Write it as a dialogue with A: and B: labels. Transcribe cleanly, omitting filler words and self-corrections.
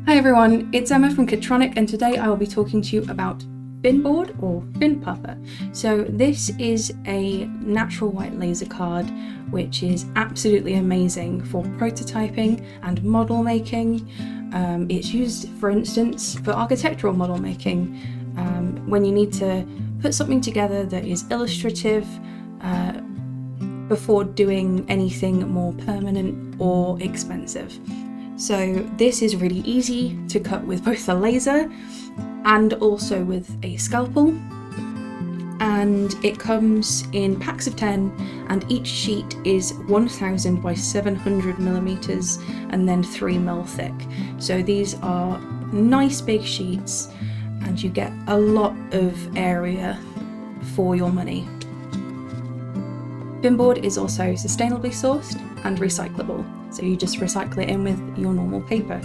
A: Hi everyone, it's Emma from Kitronik, and today I will be talking to you about Finnboard or Finnpappe. So this is a natural white laser card which is absolutely amazing for prototyping and model making. It's used, for instance, for architectural model making when you need to put something together that is illustrative before doing anything more permanent or expensive. So this is really easy to cut with both a laser and also with a scalpel, and it comes in packs of 10, and each sheet is 1000 by 700 millimeters and then 3mm thick. So these are nice big sheets and you get a lot of area for your money. Finnboard is also sustainably sourced and recyclable, so you just recycle it in with your normal paper.